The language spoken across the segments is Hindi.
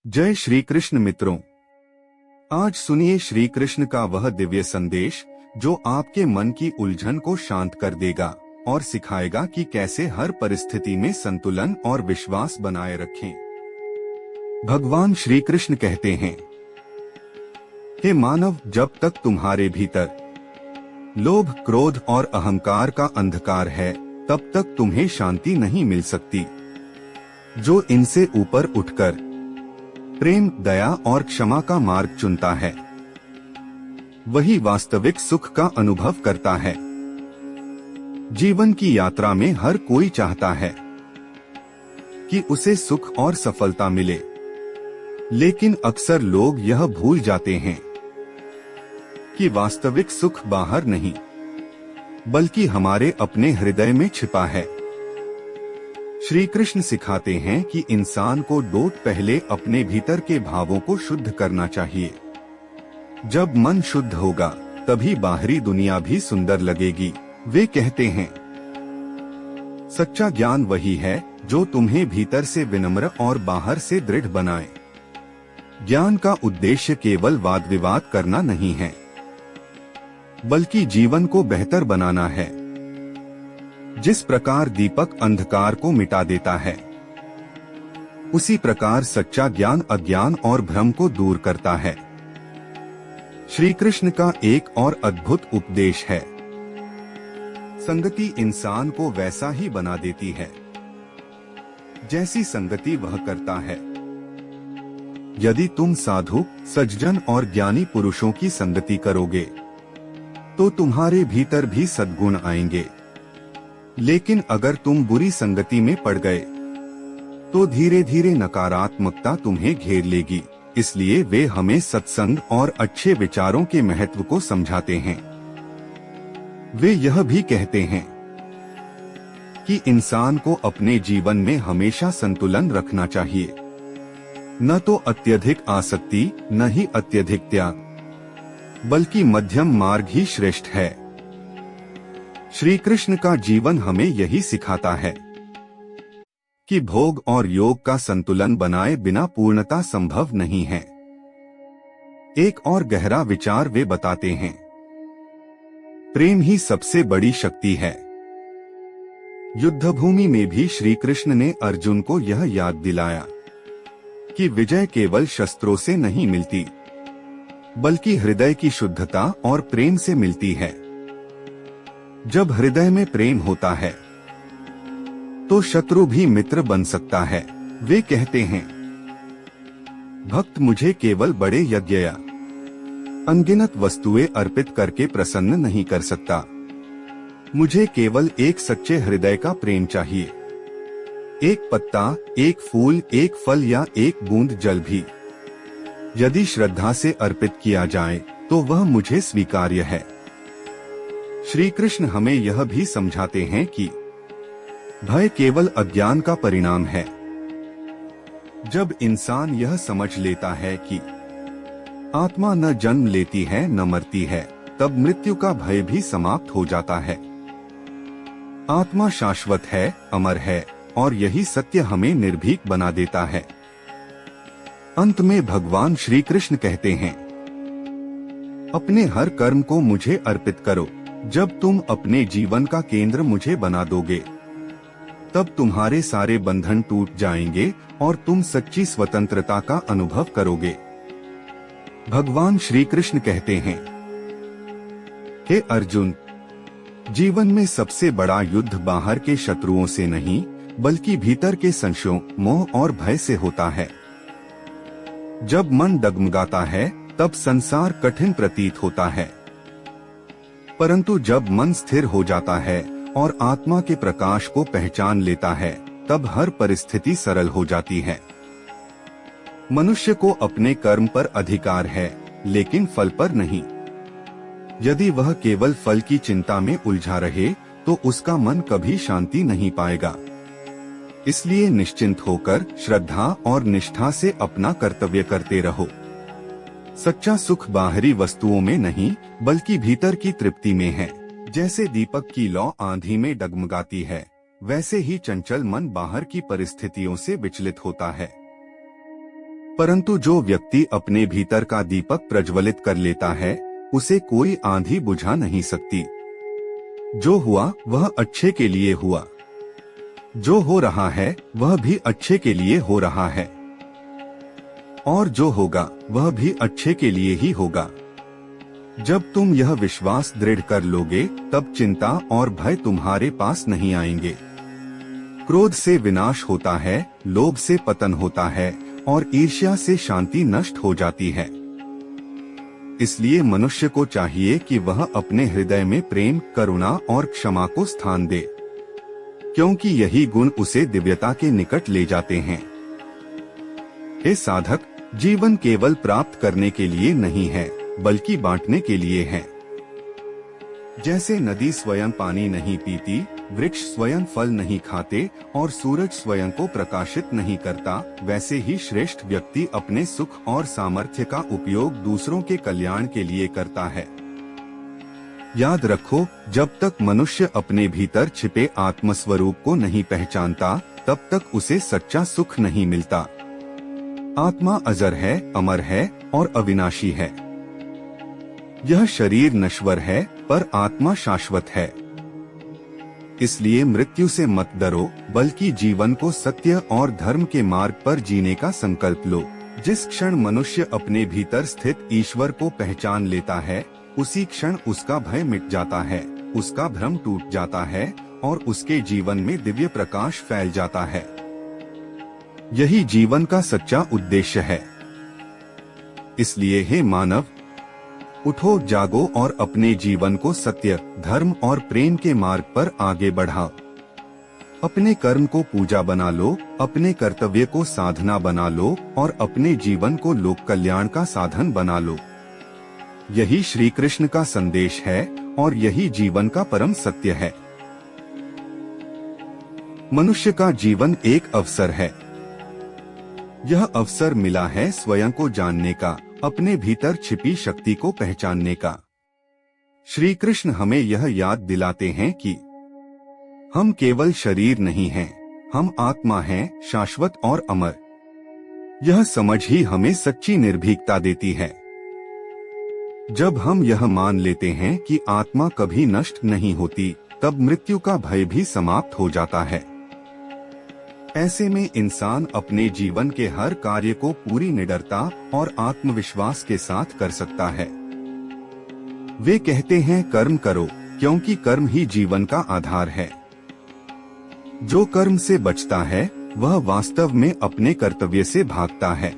जय श्री कृष्ण मित्रों। आज सुनिए श्री कृष्ण का वह दिव्य संदेश जो आपके मन की उलझन को शांत कर देगा और सिखाएगा कि कैसे हर परिस्थिति में संतुलन और विश्वास बनाए रखें। भगवान श्री कृष्ण कहते हैं, हे मानव, जब तक तुम्हारे भीतर लोभ, क्रोध और अहंकार का अंधकार है, तब तक तुम्हें शांति नहीं मिल सकती। जो इनसे ऊपर उठकर प्रेम, दया और क्षमा का मार्ग चुनता है, वही वास्तविक सुख का अनुभव करता है। जीवन की यात्रा में हर कोई चाहता है कि उसे सुख और सफलता मिले, लेकिन अक्सर लोग यह भूल जाते हैं कि वास्तविक सुख बाहर नहीं, बल्कि हमारे अपने हृदय में छिपा है। श्री कृष्ण सिखाते हैं कि इंसान को पहले अपने भीतर के भावों को शुद्ध करना चाहिए। जब मन शुद्ध होगा, तभी बाहरी दुनिया भी सुंदर लगेगी। वे कहते हैं, सच्चा ज्ञान वही है जो तुम्हें भीतर से विनम्र और बाहर से दृढ़ बनाए। ज्ञान का उद्देश्य केवल वाद विवाद करना नहीं है, बल्कि जीवन को बेहतर बनाना है। जिस प्रकार दीपक अंधकार को मिटा देता है, उसी प्रकार सच्चा ज्ञान अज्ञान और भ्रम को दूर करता है। श्री कृष्ण का एक और अद्भुत उपदेश है, संगति इंसान को वैसा ही बना देती है जैसी संगति वह करता है। यदि तुम साधु, सज्जन और ज्ञानी पुरुषों की संगति करोगे, तो तुम्हारे भीतर भी सद्गुण आएंगे। लेकिन अगर तुम बुरी संगति में पड़ गए, तो धीरे धीरे नकारात्मकता तुम्हें घेर लेगी। इसलिए वे हमें सत्संग और अच्छे विचारों के महत्व को समझाते हैं। वे यह भी कहते हैं कि इंसान को अपने जीवन में हमेशा संतुलन रखना चाहिए, न तो अत्यधिक आसक्ति, न ही अत्यधिक त्याग, बल्कि मध्यम मार्ग ही श्रेष्ठ है। श्री कृष्ण का जीवन हमें यही सिखाता है कि भोग और योग का संतुलन बनाए बिना पूर्णता संभव नहीं है। एक और गहरा विचार वे बताते हैं, प्रेम ही सबसे बड़ी शक्ति है। युद्धभूमि में भी श्री कृष्ण ने अर्जुन को यह याद दिलाया कि विजय केवल शस्त्रों से नहीं मिलती, बल्कि हृदय की शुद्धता और प्रेम से मिलती है। जब हृदय में प्रेम होता है, तो शत्रु भी मित्र बन सकता है। वे कहते हैं, भक्त मुझे केवल बड़े यज्ञ या अनगिनत वस्तुएं अर्पित करके प्रसन्न नहीं कर सकता। मुझे केवल एक सच्चे हृदय का प्रेम चाहिए। एक पत्ता, एक फूल, एक फल या एक बूंद जल भी यदि श्रद्धा से अर्पित किया जाए, तो वह मुझे स्वीकार्य है। श्री कृष्ण हमें यह भी समझाते हैं कि भय केवल अज्ञान का परिणाम है। जब इंसान यह समझ लेता है कि आत्मा न जन्म लेती है न मरती है, तब मृत्यु का भय भी समाप्त हो जाता है। आत्मा शाश्वत है, अमर है, और यही सत्य हमें निर्भीक बना देता है। अंत में भगवान श्री कृष्ण कहते हैं, अपने हर कर्म को मुझे अर्पित करो। जब तुम अपने जीवन का केंद्र मुझे बना दोगे, तब तुम्हारे सारे बंधन टूट जाएंगे और तुम सच्ची स्वतंत्रता का अनुभव करोगे। भगवान श्री कृष्ण कहते हैं, हे अर्जुन, जीवन में सबसे बड़ा युद्ध बाहर के शत्रुओं से नहीं, बल्कि भीतर के संशयों, मोह और भय से होता है। जब मन डगमगाता है, तब संसार कठिन प्रतीत होता है, परंतु जब मन स्थिर हो जाता है और आत्मा के प्रकाश को पहचान लेता है, तब हर परिस्थिति सरल हो जाती है। मनुष्य को अपने कर्म पर अधिकार है, लेकिन फल पर नहीं। यदि वह केवल फल की चिंता में उलझा रहे, तो उसका मन कभी शांति नहीं पाएगा। इसलिए निश्चिंत होकर श्रद्धा और निष्ठा से अपना कर्तव्य करते रहो। सच्चा सुख बाहरी वस्तुओं में नहीं, बल्कि भीतर की तृप्ति में है। जैसे दीपक की लौ आंधी में डगमगाती है, वैसे ही चंचल मन बाहर की परिस्थितियों से विचलित होता है। परंतु जो व्यक्ति अपने भीतर का दीपक प्रज्वलित कर लेता है, उसे कोई आंधी बुझा नहीं सकती। जो हुआ वह अच्छे के लिए हुआ, जो हो रहा है वह भी अच्छे के लिए हो रहा है, और जो होगा वह भी अच्छे के लिए ही होगा। जब तुम यह विश्वास दृढ़ कर लोगे, तब चिंता और भय तुम्हारे पास नहीं आएंगे। क्रोध से विनाश होता है, लोभ से पतन होता है, और ईर्ष्या से शांति नष्ट हो जाती है। इसलिए मनुष्य को चाहिए कि वह अपने हृदय में प्रेम, करुणा और क्षमा को स्थान दे, क्योंकि यही गुण उसे दिव्यता के निकट ले जाते हैं। हे साधक, जीवन केवल प्राप्त करने के लिए नहीं है, बल्कि बांटने के लिए है। जैसे नदी स्वयं पानी नहीं पीती, वृक्ष स्वयं फल नहीं खाते और सूरज स्वयं को प्रकाशित नहीं करता, वैसे ही श्रेष्ठ व्यक्ति अपने सुख और सामर्थ्य का उपयोग दूसरों के कल्याण के लिए करता है। याद रखो, जब तक मनुष्य अपने भीतर छिपे आत्मस्वरूप को नहीं पहचानता, तब तक उसे सच्चा सुख नहीं मिलता। आत्मा अजर है, अमर है और अविनाशी है। यह शरीर नश्वर है, पर आत्मा शाश्वत है। इसलिए मृत्यु से मत डरो, बल्कि जीवन को सत्य और धर्म के मार्ग पर जीने का संकल्प लो। जिस क्षण मनुष्य अपने भीतर स्थित ईश्वर को पहचान लेता है, उसी क्षण उसका भय मिट जाता है, उसका भ्रम टूट जाता है और उसके जीवन में दिव्य प्रकाश फैल जाता है। यही जीवन का सच्चा उद्देश्य है। इसलिए हे मानव, उठो, जागो और अपने जीवन को सत्य, धर्म और प्रेम के मार्ग पर आगे बढ़ाओ। अपने कर्म को पूजा बना लो, अपने कर्तव्य को साधना बना लो और अपने जीवन को लोक कल्याण का साधन बना लो। यही श्री कृष्ण का संदेश है और यही जीवन का परम सत्य है। मनुष्य का जीवन एक अवसर है। यह अवसर मिला है स्वयं को जानने का, अपने भीतर छिपी शक्ति को पहचानने का। श्री कृष्ण हमें यह याद दिलाते हैं कि हम केवल शरीर नहीं हैं, हम आत्मा हैं, शाश्वत और अमर। यह समझ ही हमें सच्ची निर्भीकता देती है। जब हम यह मान लेते हैं कि आत्मा कभी नष्ट नहीं होती, तब मृत्यु का भय भी समाप्त हो जाता है। ऐसे में इंसान अपने जीवन के हर कार्य को पूरी निडरता और आत्मविश्वास के साथ कर सकता है। वे कहते हैं, कर्म करो, क्योंकि कर्म ही जीवन का आधार है। जो कर्म से बचता है, वह वास्तव में अपने कर्तव्य से भागता है।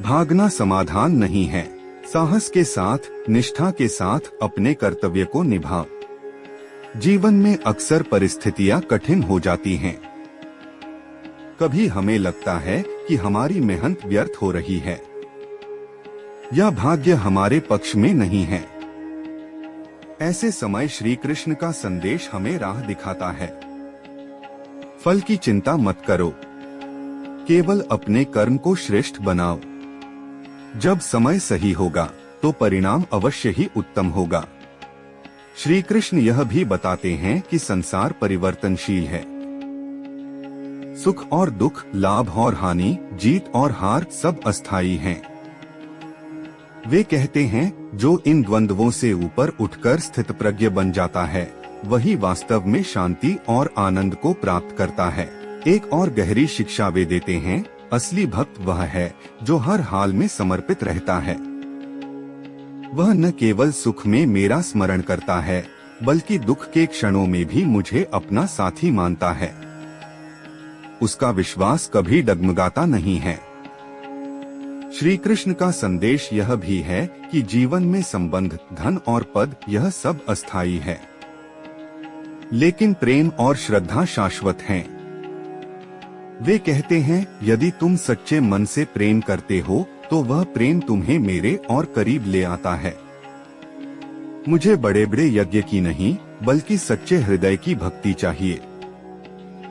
भागना समाधान नहीं है। साहस के साथ, निष्ठा के साथ अपने कर्तव्य को निभाओ। जीवन में अक्सर परिस्थितियां कठिन हो जाती हैं। कभी हमें लगता है कि हमारी मेहनत व्यर्थ हो रही है या भाग्य हमारे पक्ष में नहीं है। ऐसे समय श्री कृष्ण का संदेश हमें राह दिखाता है। फल की चिंता मत करो, केवल अपने कर्म को श्रेष्ठ बनाओ। जब समय सही होगा तो परिणाम अवश्य ही उत्तम होगा। श्री कृष्ण यह भी बताते हैं कि संसार परिवर्तनशील है। सुख और दुख, लाभ और हानि, जीत और हार सब अस्थायी हैं। वे कहते हैं, जो इन द्वंद्वों से ऊपर उठकर स्थितप्रज्ञ बन जाता है, वही वास्तव में शांति और आनंद को प्राप्त करता है। एक और गहरी शिक्षा वे देते हैं, असली भक्त वह है जो हर हाल में समर्पित रहता है। वह न केवल सुख में मेरा स्मरण करता है, बल्कि दुख के क्षणों में भी मुझे अपना साथी मानता है। उसका विश्वास कभी डगमगाता नहीं है। श्री कृष्ण का संदेश यह भी है कि जीवन में संबंध, धन और पद, यह सब अस्थायी है, लेकिन प्रेम और श्रद्धा शाश्वत हैं। वे कहते हैं, यदि तुम सच्चे मन से प्रेम करते हो, तो वह प्रेम तुम्हें मेरे और करीब ले आता है। मुझे बड़े बड़े यज्ञ की नहीं, बल्कि सच्चे हृदय की भक्ति चाहिए।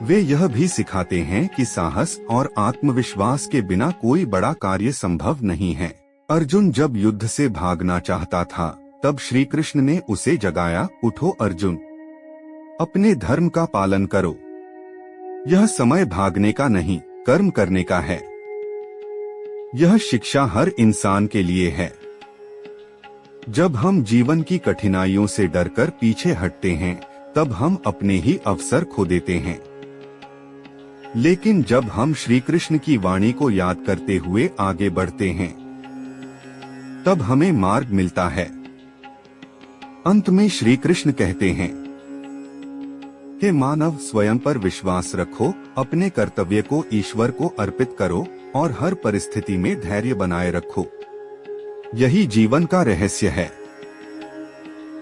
वे यह भी सिखाते हैं कि साहस और आत्मविश्वास के बिना कोई बड़ा कार्य संभव नहीं है। अर्जुन जब युद्ध से भागना चाहता था, तब श्री कृष्ण ने उसे जगाया, उठो अर्जुन, अपने धर्म का पालन करो। यह समय भागने का नहीं, कर्म करने का है। यह शिक्षा हर इंसान के लिए है। जब हम जीवन की कठिनाइयों से डरकर पीछे हटते हैं, तब हम अपने ही अवसर खो देते हैं। लेकिन जब हम श्री कृष्ण की वाणी को याद करते हुए आगे बढ़ते हैं, तब हमें मार्ग मिलता है। अंत में श्री कृष्ण कहते हैं कि मानव, स्वयं पर विश्वास रखो, अपने कर्तव्य को ईश्वर को अर्पित करो और हर परिस्थिति में धैर्य बनाए रखो। यही जीवन का रहस्य है।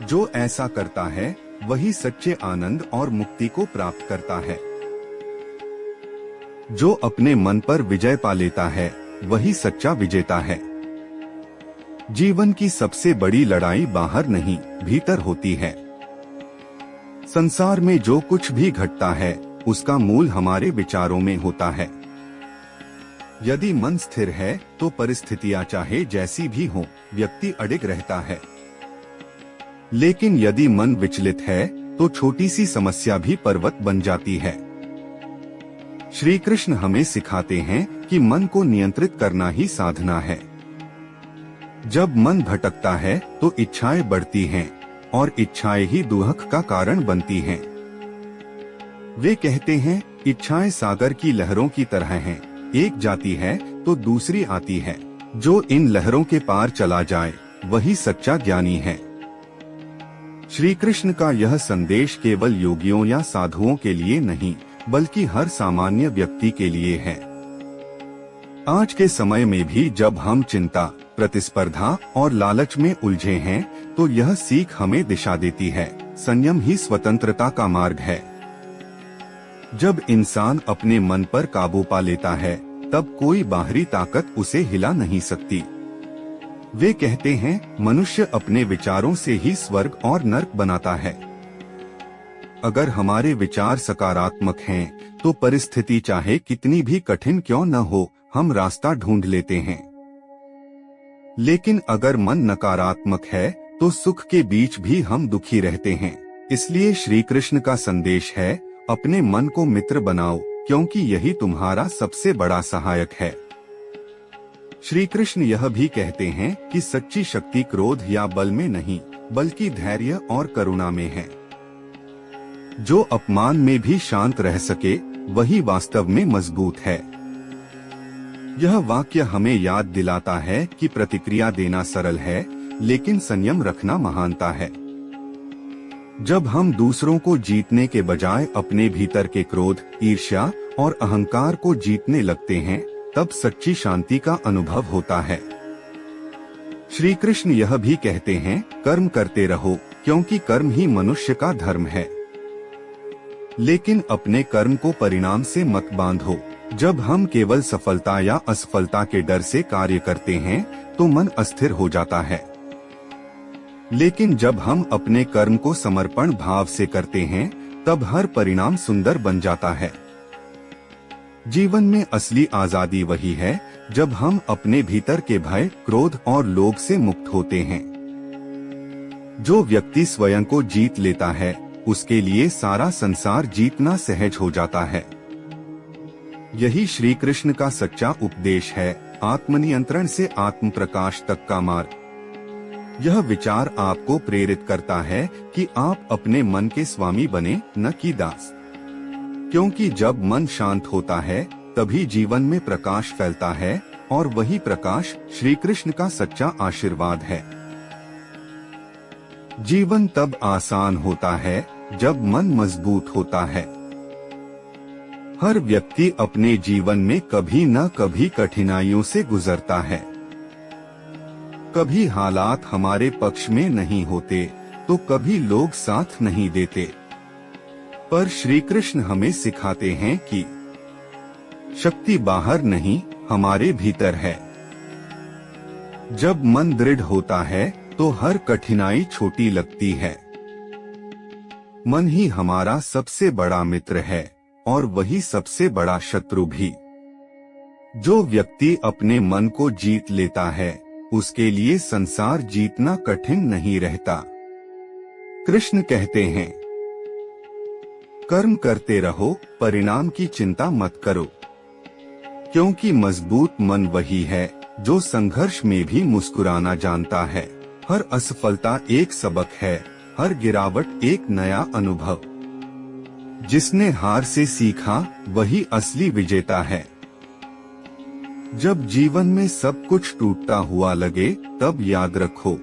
जो ऐसा करता है वही सच्चे आनंद और मुक्ति को प्राप्त करता है। जो अपने मन पर विजय पा लेता है वही सच्चा विजेता है। जीवन की सबसे बड़ी लड़ाई बाहर नहीं, भीतर होती है। संसार में जो कुछ भी घटता है उसका मूल हमारे विचारों में होता है। यदि मन स्थिर है तो परिस्थितियां चाहे जैसी भी हों, व्यक्ति अडिग रहता है। लेकिन यदि मन विचलित है तो छोटी सी समस्या भी पर्वत बन जाती है। श्री कृष्ण हमें सिखाते हैं कि मन को नियंत्रित करना ही साधना है। जब मन भटकता है तो इच्छाएं बढ़ती हैं और इच्छाएं ही दुख का कारण बनती हैं। वे कहते हैं, इच्छाएं सागर की लहरों की तरह हैं, एक जाती है तो दूसरी आती है। जो इन लहरों के पार चला जाए वही सच्चा ज्ञानी है। श्री कृष्ण का यह संदेश केवल योगियों या साधुओं के लिए नहीं, बल्कि हर सामान्य व्यक्ति के लिए है। आज के समय में भी जब हम चिंता, प्रतिस्पर्धा और लालच में उलझे हैं, तो यह सीख हमें दिशा देती है। संयम ही स्वतंत्रता का मार्ग है। जब इंसान अपने मन पर काबू पा लेता है, तब कोई बाहरी ताकत उसे हिला नहीं सकती। वे कहते हैं, मनुष्य अपने विचारों से ही स्वर्ग और नर्क बनाता है। अगर हमारे विचार सकारात्मक हैं, तो परिस्थिति चाहे कितनी भी कठिन क्यों न हो, हम रास्ता ढूंढ लेते हैं। लेकिन अगर मन नकारात्मक है, तो सुख के बीच भी हम दुखी रहते हैं। इसलिए श्री कृष्ण का संदेश है, अपने मन को मित्र बनाओ, क्योंकि यही तुम्हारा सबसे बड़ा सहायक है। श्री कृष्ण यह भी कहते हैं कि सच्ची शक्ति क्रोध या बल में नहीं, बल्कि धैर्य और करुणा में है। जो अपमान में भी शांत रह सके, वही वास्तव में मजबूत है। यह वाक्य हमें याद दिलाता है कि प्रतिक्रिया देना सरल है, लेकिन संयम रखना महानता है। जब हम दूसरों को जीतने के बजाय अपने भीतर के क्रोध, ईर्ष्या और अहंकार को जीतने लगते हैं, तब सच्ची शांति का अनुभव होता है। श्री कृष्ण यह भी कहते हैं, कर्म करते रहो, क्योंकि कर्म ही मनुष्य का धर्म है। लेकिन अपने कर्म को परिणाम से मत बांधो। जब हम केवल सफलता या असफलता के डर से कार्य करते हैं, तो मन अस्थिर हो जाता है। लेकिन जब हम अपने कर्म को समर्पण भाव से करते हैं, तब हर परिणाम सुंदर बन जाता है। जीवन में असली आजादी वही है जब हम अपने भीतर के भय, क्रोध और लोभ से मुक्त होते हैं। जो व्यक्ति स्वयं को जीत लेता है, उसके लिए सारा संसार जीतना सहज हो जाता है। यही श्री कृष्ण का सच्चा उपदेश है, आत्मनियंत्रण से आत्म प्रकाश तक का मार्ग। यह विचार आपको प्रेरित करता है कि आप अपने मन के स्वामी बने, न कि दास। क्योंकि जब मन शांत होता है, तभी जीवन में प्रकाश फैलता है, और वही प्रकाश श्री कृष्ण का सच्चा आशीर्वाद है। जीवन तब आसान होता है जब मन मजबूत होता है। हर व्यक्ति अपने जीवन में कभी न कभी कठिनाइयों से गुजरता है। कभी हालात हमारे पक्ष में नहीं होते, तो कभी लोग साथ नहीं देते। पर श्री कृष्ण हमें सिखाते हैं कि शक्ति बाहर नहीं, हमारे भीतर है। जब मन दृढ़ होता है, तो हर कठिनाई छोटी लगती है। मन ही हमारा सबसे बड़ा मित्र है, और वही सबसे बड़ा शत्रु भी। जो व्यक्ति अपने मन को जीत लेता है, उसके लिए संसार जीतना कठिन नहीं रहता। कृष्ण कहते हैं, कर्म करते रहो, परिणाम की चिंता मत करो, क्योंकि मजबूत मन वही है जो संघर्ष में भी मुस्कुराना जानता है। हर असफलता एक सबक है, हर गिरावट एक नया अनुभव। जिसने हार से सीखा वही असली विजेता है। जब जीवन में सब कुछ टूटता हुआ लगे तब याद रखो,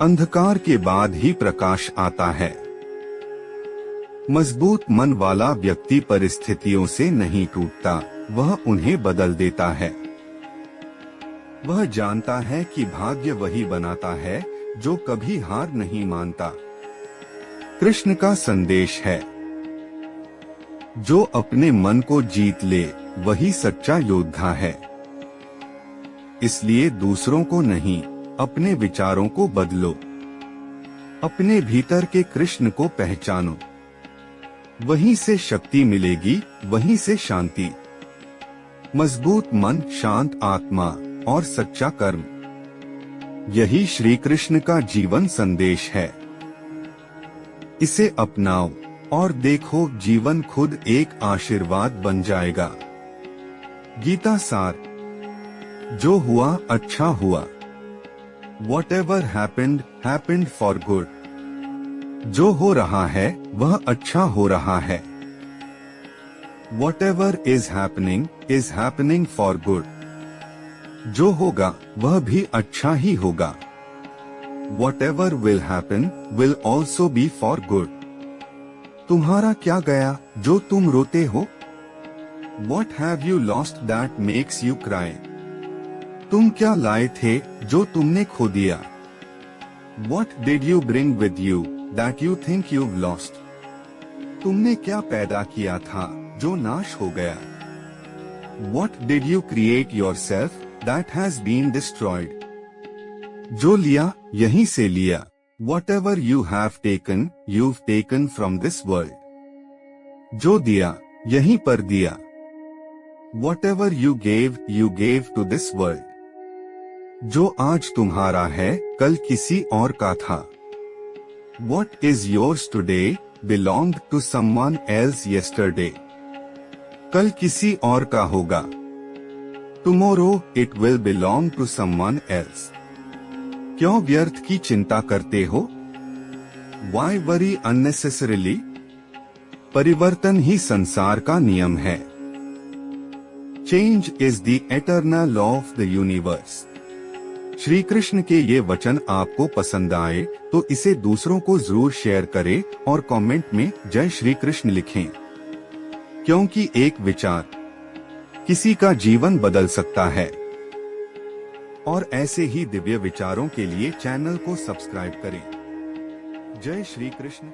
अंधकार के बाद ही प्रकाश आता है। मजबूत मन वाला व्यक्ति परिस्थितियों से नहीं टूटता, वह उन्हें बदल देता है। वह जानता है कि भाग्य वही बनाता है जो कभी हार नहीं मानता। कृष्ण का संदेश है, जो अपने मन को जीत ले वही सच्चा योद्धा है। इसलिए दूसरों को नहीं, अपने विचारों को बदलो। अपने भीतर के कृष्ण को पहचानो, वहीं से शक्ति मिलेगी, वहीं से शांति। मजबूत मन, शांत आत्मा और सच्चा कर्म, यही श्री कृष्ण का जीवन संदेश है। इसे अपनाओ और देखो, जीवन खुद एक आशीर्वाद बन जाएगा। गीता सार, जो हुआ अच्छा हुआ। Whatever happened, happened for good. जो हो रहा है वह अच्छा हो रहा है। Whatever is happening for good. जो होगा वह भी अच्छा ही होगा। Whatever will happen will also be for good. तुम्हारा क्या गया जो तुम रोते हो? What have you lost that makes you cry? तुम क्या लाए थे जो तुमने खो दिया? What did you bring with you that you think you've lost? तुमने क्या पैदा किया था जो नाश हो गया? What did you create yourself that has been destroyed? जो लिया यहीं से लिया। Whatever you have taken, you've taken from this world. जो दिया यहीं पर दिया। Whatever you gave to this world. जो आज तुम्हारा है कल किसी और का था। What is yours today belonged to someone else yesterday. कल किसी और का होगा। Tomorrow it will belong to someone else. क्यों व्यर्थ की चिंता करते हो? Why worry unnecessarily? परिवर्तन ही संसार का नियम है। Change is the eternal law of the universe. Shri Krishna के ये वचन आपको पसंद आए तो इसे दूसरों को जरूर शेयर करें और कमेंट में जय श्री कृष्ण लिखें, क्योंकि एक विचार किसी का जीवन बदल सकता है। और ऐसे ही दिव्य विचारों के लिए चैनल को सब्सक्राइब करें। जय श्री कृष्ण।